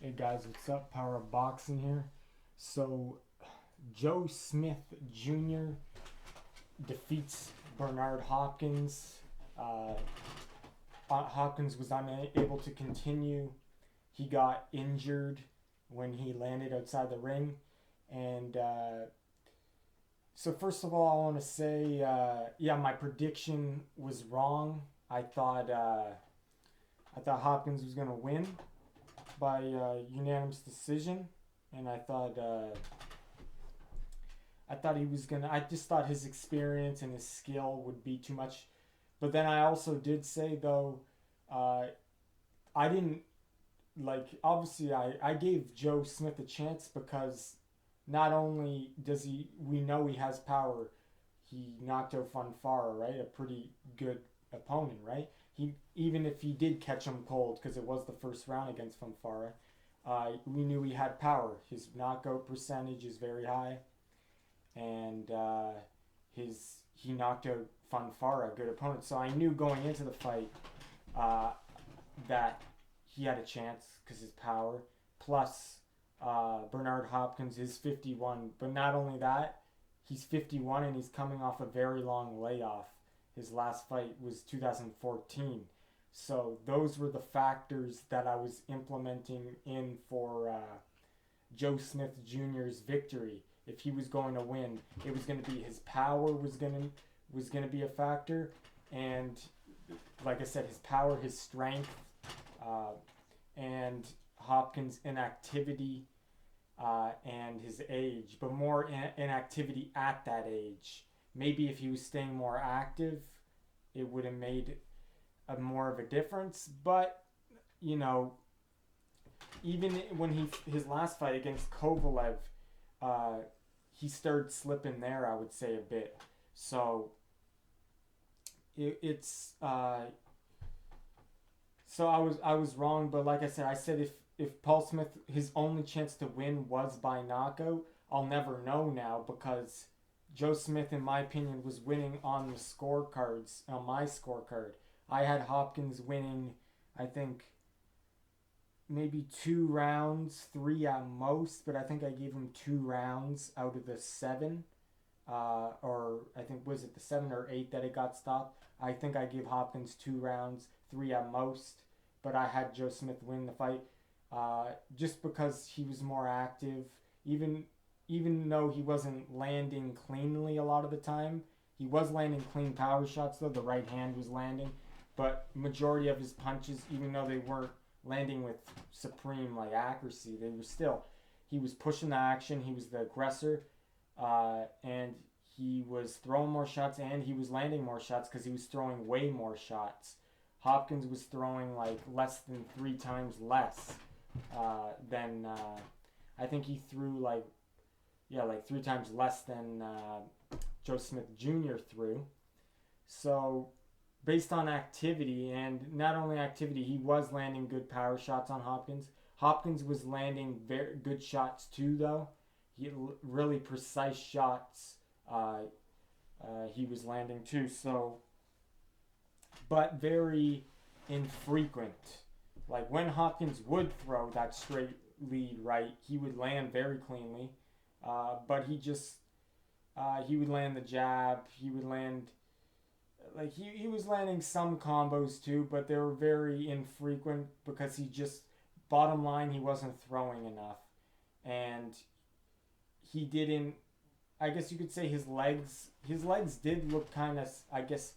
Hey guys, what's up? Power of Boxing here. So, Joe Smith Jr. defeats Bernard Hopkins. Uh, Hopkins was unable to continue. He got injured when he landed outside the ring. And so, first of all, I want to say, my prediction was wrong. I thought Hopkins was going to win by unanimous decision, and I thought he was gonna. I just thought his experience and his skill would be too much, but then I also did say though, uh, I didn't like. Obviously, I gave Joe Smith a chance because not only does we know he has power, he knocked out Funfara, right? A pretty good opponent, right? He even if he did catch him cold because it was the first round against Funfara, we knew he had power. His knockout percentage is very high, and his he knocked out Funfara, a good opponent. So I knew going into the fight uh, that he had a chance because his power. Plus, Bernard Hopkins is 51, but not only that, he's 51 and he's coming off a very long layoff. His last fight was 2014. So those were the factors that I was implementing in for Joe Smith Jr.'s victory. If he was going to win, it was going to be his power was going to be a factor, and like I said, his power, his strength, uh, and Hopkins' inactivity and his age, but more inactivity at that age. Maybe if he was staying more active, it would have made more of a difference. But you know, even when his last fight against Kovalev, uh, he started slipping there. I would say a bit. So it's so I was wrong. But like I said, if Paul Smith, his only chance to win was by knockout, I'll never know now because Joe Smith, in my opinion, was winning on the scorecards, on my scorecard. I had Hopkins winning, I think, maybe 2 rounds, three at most, but I think I gave him 2 rounds out of the seven. Or I think, was it the 7 or 8 that it got stopped? I think I gave Hopkins 2 rounds, three at most, but I had Joe Smith win the fight just because he was more active. Even even though he wasn't landing cleanly a lot of the time, he was landing clean power shots though. The right hand was landing, but majority of his punches, even though they weren't landing with supreme like accuracy, they were still. He was pushing the action. He was the aggressor, and he was throwing more shots and he was landing more shots because he was throwing way more shots. Hopkins was throwing like less than 3 times less than I think he threw like 3 times less than Joe Smith Jr. threw. So, based on activity, and not only activity, he was landing good power shots on Hopkins. Hopkins was landing very good shots too, though. He really precise shots. He was landing too. So, but very infrequent. Like when Hopkins would throw that straight lead right, he would land very cleanly. But he would land the jab. He would land he was landing some combos too, but they were very infrequent because he just bottom line he wasn't throwing enough, and he didn't. I guess you could say his legs did look kind of, I guess,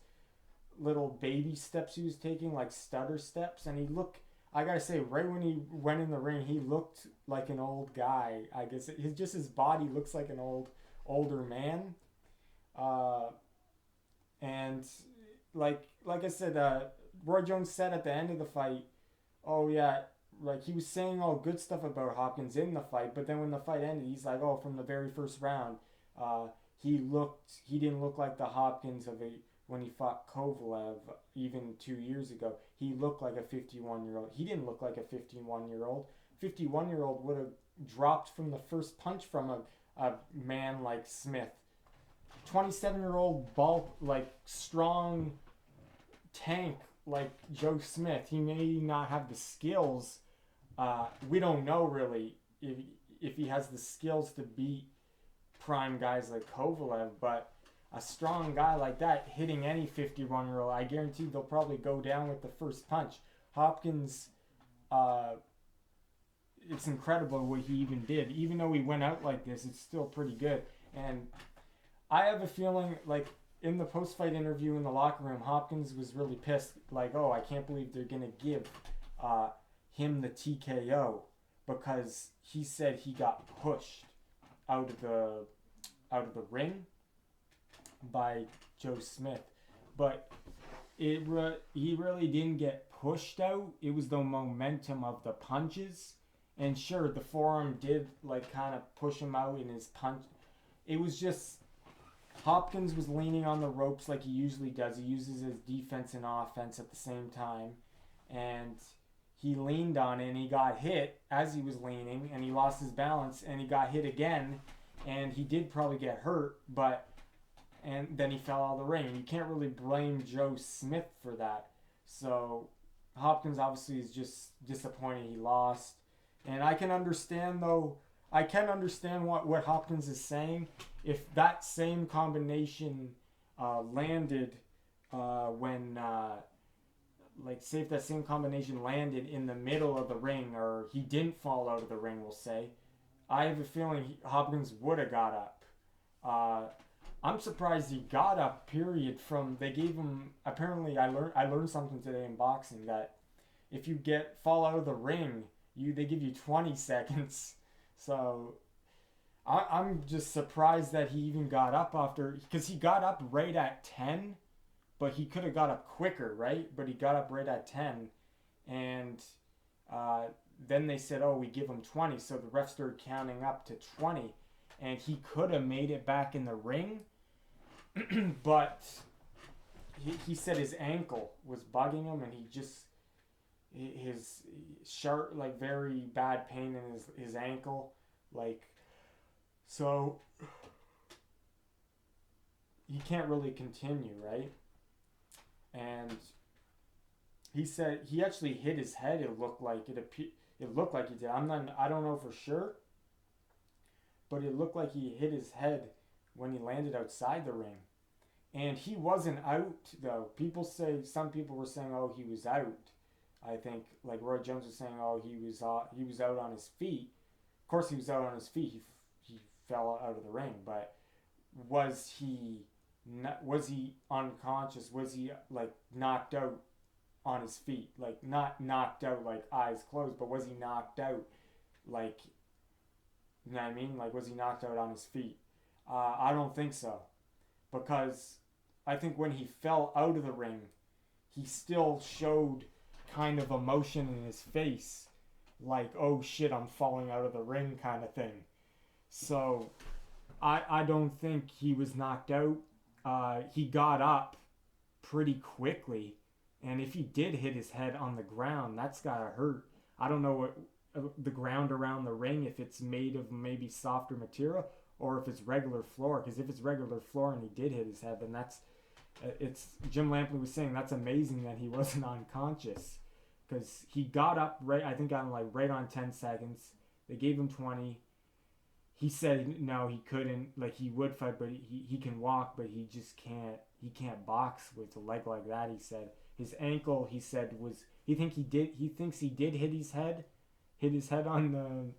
little baby steps he was taking, like stutter steps, and he looked. I gotta say, right when he went in the ring, he looked like an old guy. I guess his body looks like an older man. Uh, and like I said, Roy Jones said at the end of the fight, "Oh yeah, like he was saying all good stuff about Hopkins in the fight, but then when the fight ended, he's like, oh, from the very first round, uh, he didn't look like the Hopkins of a when he fought Kovalev even 2 years ago. He looked like a 51-year-old. He didn't look like a 51-year-old. 51-year-old would have dropped from the first punch from a man like Smith. 27-year-old bulk like strong tank like Joe Smith. He may not have the skills We don't know really if he has the skills to beat prime guys like Kovalev, but a strong guy like that hitting any 51-year-old, I guarantee they'll probably go down with the first punch. Hopkins, it's incredible what he even did. Even though he went out like this, it's still pretty good. And I have a feeling like in the post-fight interview in the locker room, Hopkins was really pissed. Like, oh, I can't believe they're gonna give him the TKO because he said he got pushed out of the ring by Joe Smith, but he really didn't get pushed out. It was the momentum of the punches, and sure, the forearm did like kind of push him out in his punch. It was just Hopkins was leaning on the ropes like he usually does. He uses his defense and offense at the same time, and he leaned on it and he got hit as he was leaning, and he lost his balance and he got hit again, and he did probably get hurt, and then he fell out of the ring. You can't really blame Joe Smith for that. So Hopkins obviously is just disappointed he lost. And I can understand what Hopkins is saying. If that same combination landed say if that same combination landed in the middle of the ring, or he didn't fall out of the ring, we'll say, I have a feeling Hopkins would have got up. I'm surprised he got up. Period. They gave him, apparently I learned something today in boxing that if you fall out of the ring, they give you 20 seconds. So I'm just surprised that he even got up after, because he got up right at 10, but he could have got up quicker, right? But he got up right at 10, and then they said, oh, we give him 20. So the ref started counting up to 20, and he could have made it back in the ring, but he said his ankle was bugging him, and his sharp, like very bad pain in his ankle, like, so he can't really continue, right? And he said he actually hit his head. It looked like he did. I don't know for sure, but it looked like he hit his head when he landed outside the ring. And he wasn't out though. Some people were saying, oh, he was out. I think like Roy Jones was saying, oh, he was out on his feet. Of course, he was out on his feet. He fell out of the ring, but was he unconscious? Was he like knocked out on his feet? Like not knocked out like eyes closed, but was he knocked out? Like, you know what I mean? Like, was he knocked out on his feet? I don't think so, because I think when he fell out of the ring, he still showed kind of emotion in his face, like, oh shit, I'm falling out of the ring kind of thing. So I don't think he was knocked out. He got up pretty quickly, and if he did hit his head on the ground, that's gotta hurt. I don't know what the ground around the ring, if it's made of maybe softer material or if it's regular floor, because if it's regular floor and he did hit his head, then it's Jim Lampley was saying that's amazing that he wasn't unconscious, because he got up right on 10 seconds. They gave him 20. He said no, he couldn't. Like, he would fight, but he can walk, but he just can't box with a leg like that. He said his ankle, he said, was he thinks he did hit his head on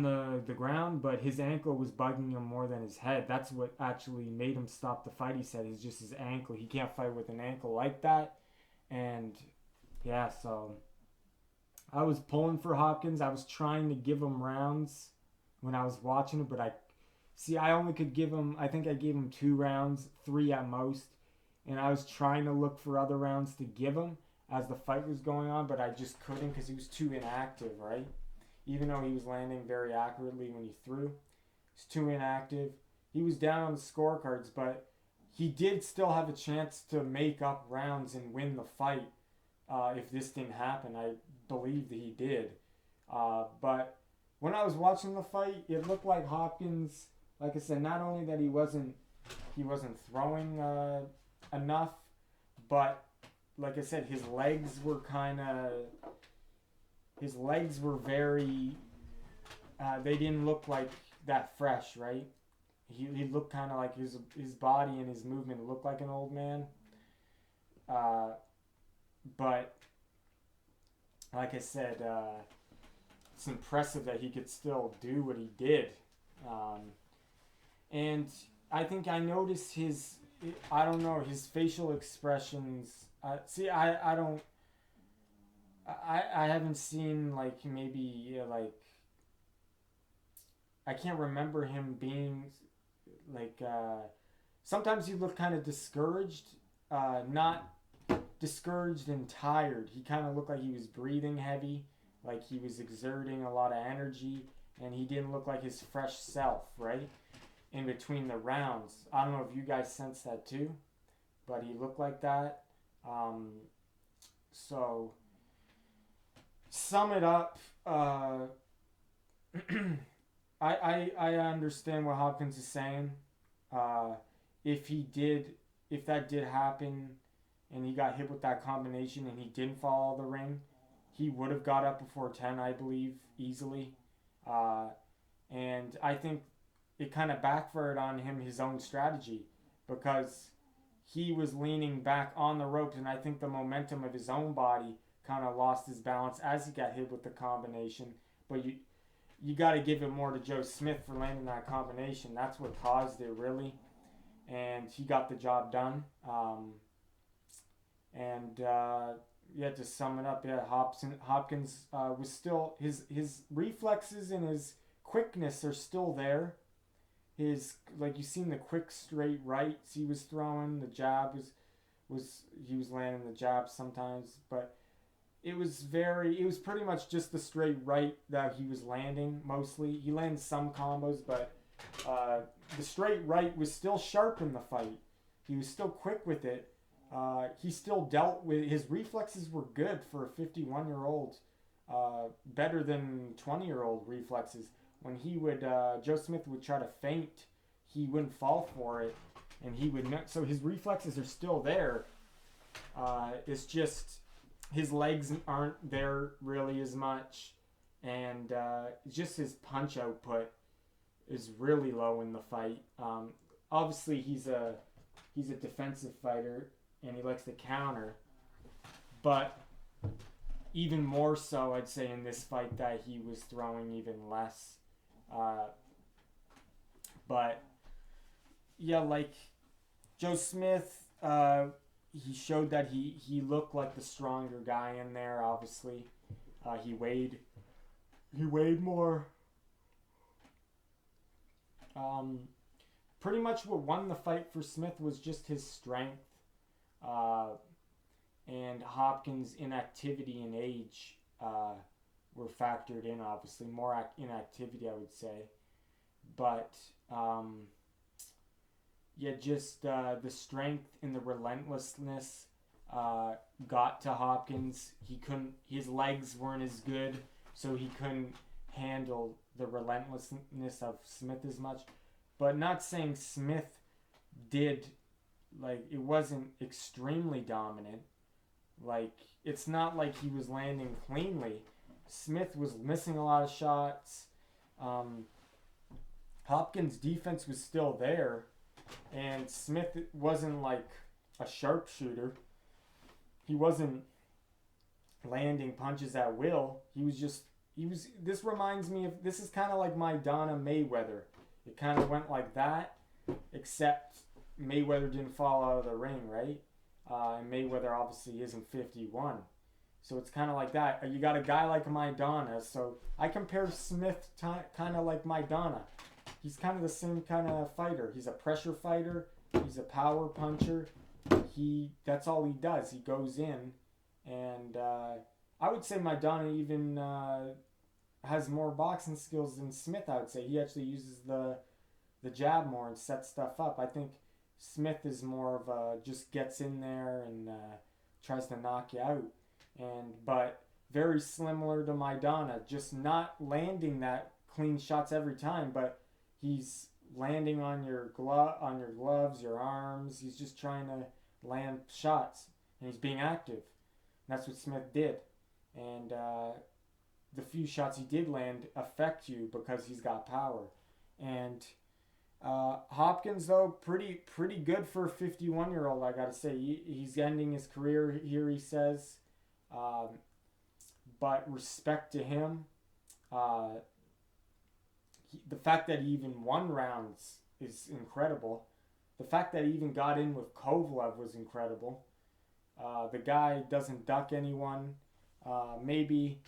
the ground, but his ankle was bugging him more than his head. That's what actually made him stop the fight. He said it's just his ankle. He can't fight with an ankle like that. And yeah, so I was pulling for Hopkins. I was trying to give him rounds when I was watching it, but I only could give him, I think I gave him 2 rounds, 3 at most, and I was trying to look for other rounds to give him as the fight was going on, but I just couldn't because he was too inactive, right? Even though he was landing very accurately when he threw, he's too inactive. He was down on the scorecards, but he did still have a chance to make up rounds and win the fight if this didn't happen. I believe that he did. But when I was watching the fight, it looked like Hopkins, like I said, not only that he wasn't throwing enough, but like I said, his legs were kind of, his legs were very. They didn't look like that fresh, right? He looked kind of like his body and his movement looked like an old man. Uh, but like I said, it's impressive that he could still do what he did. Um, and I think I noticed his, I don't know, his facial expressions. I don't, I haven't seen like maybe like, I can't remember him being like, sometimes he looked kind of discouraged, not discouraged and tired. He kind of looked like he was breathing heavy, like he was exerting a lot of energy, and he didn't look like his fresh self, right? In between the rounds. I don't know if you guys sense that too, but he looked like that. So, sum it up. I understand what Hopkins is saying. Uh, if he did, if that did happen, and he got hit with that combination and he didn't fall out of the ring, he would have got up before 10, I believe, easily. Uh, and I think it kind of backfired on him, his own strategy, because he was leaning back on the ropes, and I think the momentum of his own body kind of lost his balance as he got hit with the combination. But you got to give it more to Joe Smith for landing that combination. That's what caused it, really. And he got the job done. Yeah, to sum it up, yeah, Hopkins was still, his reflexes and his quickness are still there. His, like, you seen the quick straight rights he was throwing, the jab was he was landing the jab sometimes, but it was pretty much just the straight right that he was landing mostly. He landed some combos, but the straight right was still sharp in the fight. He was still quick with it. He still dealt with, his reflexes were good for a 51-year-old, better than 20-year-old reflexes. When he would, Joe Smith would try to feint, he wouldn't fall for it, and he would not. So his reflexes are still there. It's just his legs aren't there really as much, and just his punch output is really low in the fight. Obviously, he's a defensive fighter, and he likes to counter, but even more so, I'd say in this fight that he was throwing even less. But yeah, like Joe Smith, he showed that he looked like the stronger guy in there. Obviously, he weighed more. Pretty much what won the fight for Smith was just his strength, and Hopkins' inactivity and age were factored in. Obviously, more inactivity, I would say, but yeah, just the strength and the relentlessness got to Hopkins. His legs weren't as good, so he couldn't handle the relentlessness of Smith as much. But not saying Smith did, like, it wasn't extremely dominant. Like, it's not like he was landing cleanly. Smith was missing a lot of shots. Hopkins' defense was still there, and Smith wasn't like a sharpshooter. He wasn't landing punches at will. This reminds me of, this is kind of like Maidana Mayweather. It kind of went like that, except Mayweather didn't fall out of the ring, right? And Mayweather obviously isn't 51. So it's kind of like that. You got a guy like Maidana. So I compare Smith kind of like Maidana. He's kind of the same kind of fighter. He's a pressure fighter. He's a power puncher. That's all he does. He goes in. And I would say Maidana even has more boxing skills than Smith, I would say. He actually uses the jab more and sets stuff up. I think Smith is more of a just gets in there and tries to knock you out. But very similar to Maidana, just not landing that clean shots every time, but he's landing on your gloves, your arms. He's just trying to land shots, and he's being active. And that's what Smith did. And the few shots he did land affect you because he's got power. And Hopkins, though, pretty good for a 51-year-old. I gotta say, he's ending his career here. He says, but respect to him. The fact that he even won rounds is incredible. The fact that he even got in with Kovalev was incredible. The guy doesn't duck anyone. Maybe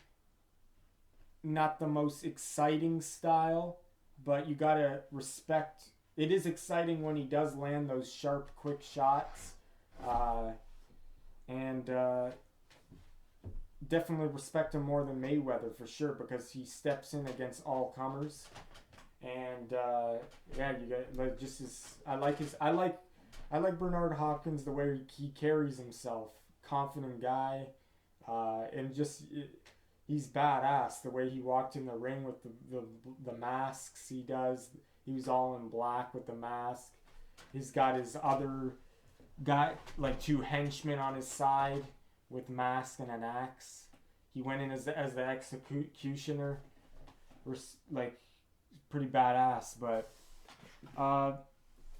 not the most exciting style, but you gotta respect. It is exciting when he does land those sharp, quick shots, and definitely respect him more than Mayweather for sure, because he steps in against all comers. And yeah, you got like just his. I like Bernard Hopkins, the way he carries himself, confident guy, and just. He's badass. The way he walked in the ring with the masks he does. He was all in black with the mask. He's got his other guy, like 2 henchmen on his side with mask and an axe. He went in as the executioner. Like, pretty badass. But,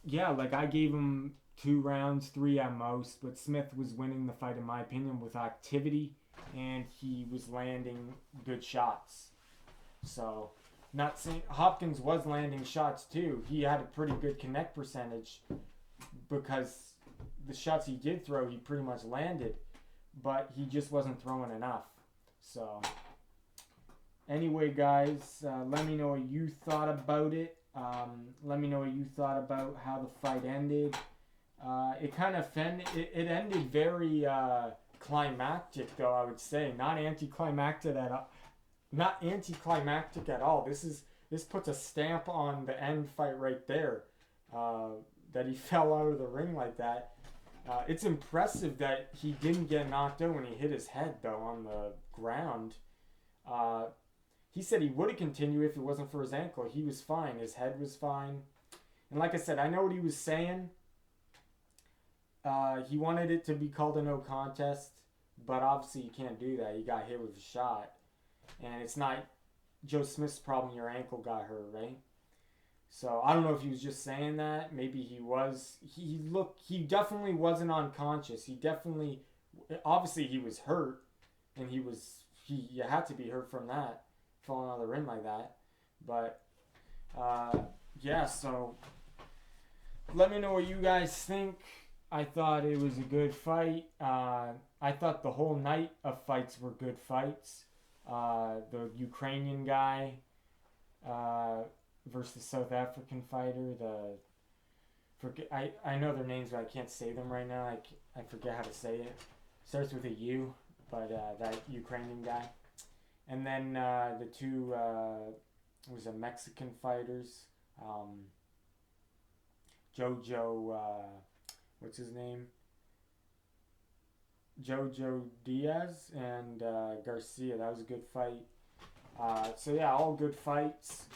yeah, like I gave him 2 rounds, 3 at most. But Smith was winning the fight, in my opinion, with activity. And he was landing good shots. So, not saying Hopkins was landing shots too. He had a pretty good connect percentage because the shots he did throw, he pretty much landed, but he just wasn't throwing enough. So, anyway, guys, let me know what you thought about it. Let me know what you thought about how the fight ended. It kind of it ended very climactic, though, I would say. Not anticlimactic at all. This puts a stamp on the end fight right there. That he fell out of the ring like that. It's impressive that he didn't get knocked out when he hit his head, though, on the ground. He said he would have continued if it wasn't for his ankle. He was fine. His head was fine. And like I said, I know what he was saying. He wanted it to be called a no contest, but obviously you can't do that. You got hit with a shot. And it's not Joe Smith's problem your ankle got hurt, right? So I don't know if he was just saying that. Maybe he was. He definitely wasn't unconscious. Obviously he was hurt, and you had to be hurt from that, falling out of the ring like that. But, yeah, so let me know what you guys think. I thought it was a good fight. I thought the whole night of fights were good fights. The Ukrainian guy versus the South African fighter. I know their names, but I can't say them right now. I forget how to say it. Starts with a U, but that Ukrainian guy. And then the 2 was a Mexican fighters. Jojo. What's his name? Jojo Diaz and Garcia. That was a good fight. So yeah, all good fights.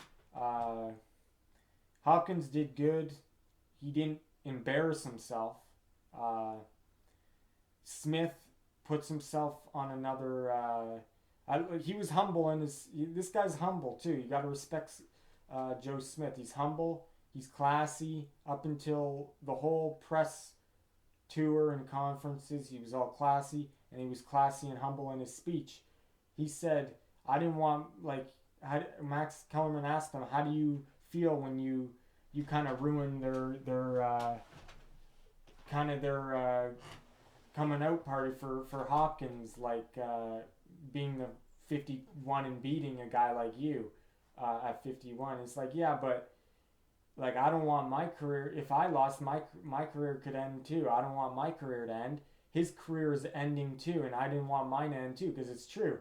Hopkins did good. He didn't embarrass himself. Smith puts himself on another. He was humble in his. This guy's humble too. You got to respect Joe Smith. He's humble. He's classy. Up until the whole press tour and conferences, he was all classy, and he was classy and humble in his speech. He said, I didn't want, Max Kellerman asked him, how do you feel when you kind of ruin their coming out party for Hopkins, being the 51 and beating a guy like you at 51. It's like, yeah, but I don't want my career. If I lost, my career could end too. I don't want my career to end. His career is ending too, and I didn't want mine to end too, because it's true.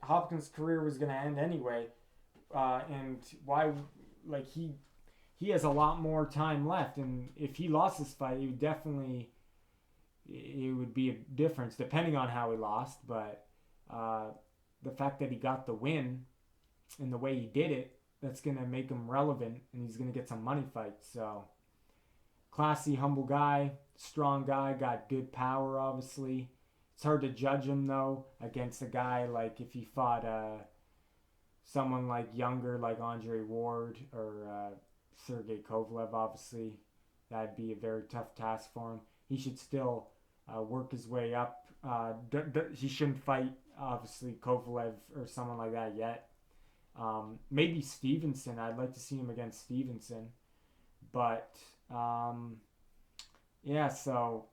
Hopkins' career was going to end anyway, and why? He has a lot more time left, and if he lost this fight, it would be a difference depending on how he lost. But the fact that he got the win and the way he did it, that's going to make him relevant, and he's going to get some money fights. So, classy, humble guy, strong guy, got good power, obviously. It's hard to judge him, though, against a guy like if he fought someone like younger, like Andre Ward or Sergey Kovalev, obviously, that'd be a very tough task for him. He should still work his way up. He shouldn't fight, obviously, Kovalev or someone like that yet. Maybe Stevenson. I'd like to see him against Stevenson. But, yeah, so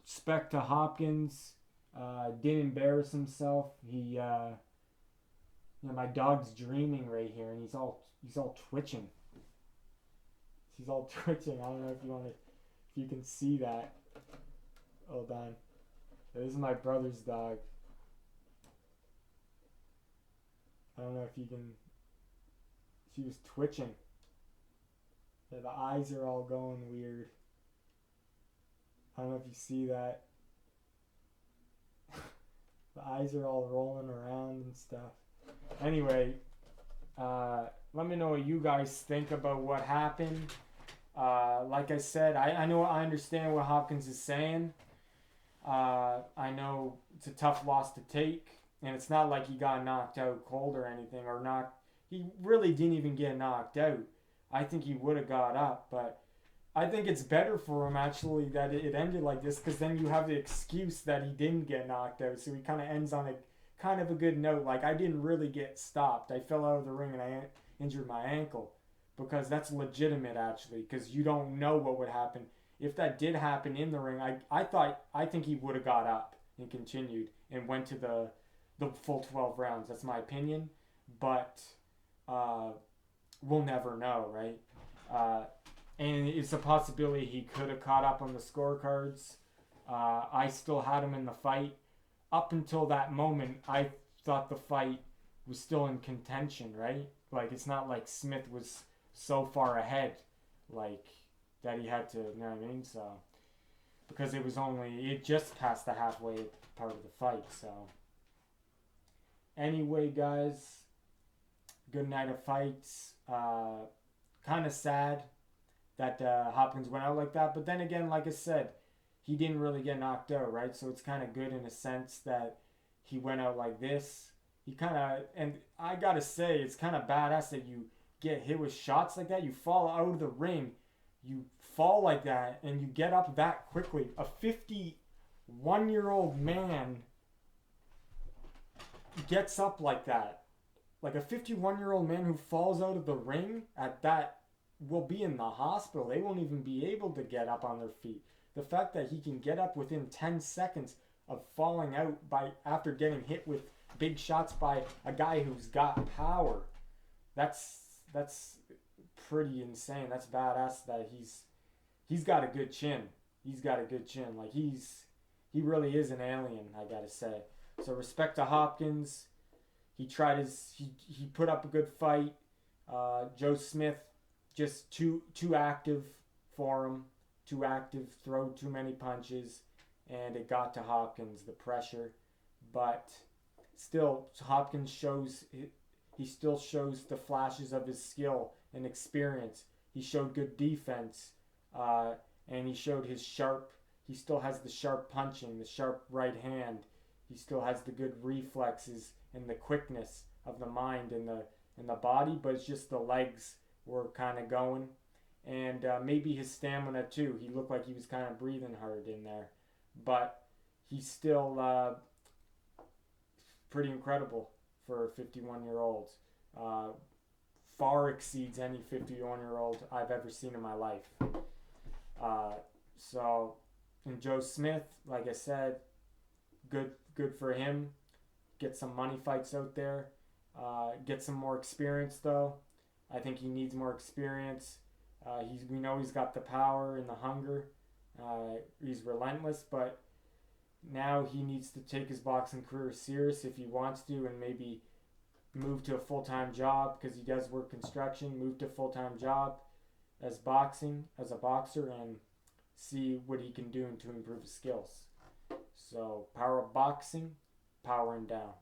respect to Hopkins. Didn't embarrass himself. My dog's dreaming right here, and he's all twitching. He's all twitching. I don't know if you can see that. Hold on. This is my brother's dog. I don't know if you can. She was twitching. Yeah, the eyes are all going weird. I don't know if you see that. The eyes are all rolling around and stuff. Anyway, let me know what you guys think about what happened. Like I said, I understand what Hopkins is saying. I know it's a tough loss to take, and it's not like he got knocked out cold or anything, or knocked. He really didn't even get knocked out. I think he would have got up, but I think it's better for him actually that it ended like this, because then you have the excuse that he didn't get knocked out, so he kind of ends on a kind of a good note. Like, I didn't really get stopped. I fell out of the ring and I injured my ankle, because that's legitimate actually, because you don't know what would happen. If that did happen in the ring, I think he would have got up and continued and went to the full 12 rounds. That's my opinion, but we'll never know, right? And it's a possibility he could have caught up on the scorecards. I still had him in the fight. Up until that moment, I thought the fight was still in contention, right? Like, it's not like Smith was so far ahead, like, that he had to, you know what I mean? So, because it just passed the halfway part of the fight, so. Anyway, guys, good night of fights. Kind of sad that Hopkins went out like that, but then again, like I said, he didn't really get knocked out, right? So it's kind of good in a sense that he went out like this. He kind of, and I gotta say, it's kind of badass that you get hit with shots like that. You fall out of the ring, you fall like that, and you get up that quickly. A 51-year-old man gets up like that. Like a 51-year-old man who falls out of the ring at that will be in the hospital. They won't even be able to get up on their feet. The fact that he can get up within 10 seconds of falling out after getting hit with big shots by a guy who's got power, that's pretty insane. That's badass that he's got a good chin. He's got a good chin. Like, he really is an alien, I gotta say. So respect to Hopkins. He put up a good fight. Joe Smith, just too active for him. Too active, throw too many punches, and it got to Hopkins, the pressure. But still, Hopkins still shows the flashes of his skill and experience. He showed good defense, and he showed he still has the sharp punching, the sharp right hand. He still has the good reflexes and the quickness of the mind and the body, but it's just the legs were kind of going. And maybe his stamina too. He looked like he was kind of breathing hard in there. But he's still pretty incredible for a 51-year-old. Far exceeds any 51-year-old I've ever seen in my life. And Joe Smith, like I said, good for him. Get some money fights out there. Get some more experience though. I think he needs more experience. We know he's got the power and the hunger. He's relentless, but now he needs to take his boxing career serious if he wants to, and maybe move to a full-time job, because he does work construction. Move to a full-time job as a boxer, and see what he can do to improve his skills. So, power of boxing, powering down.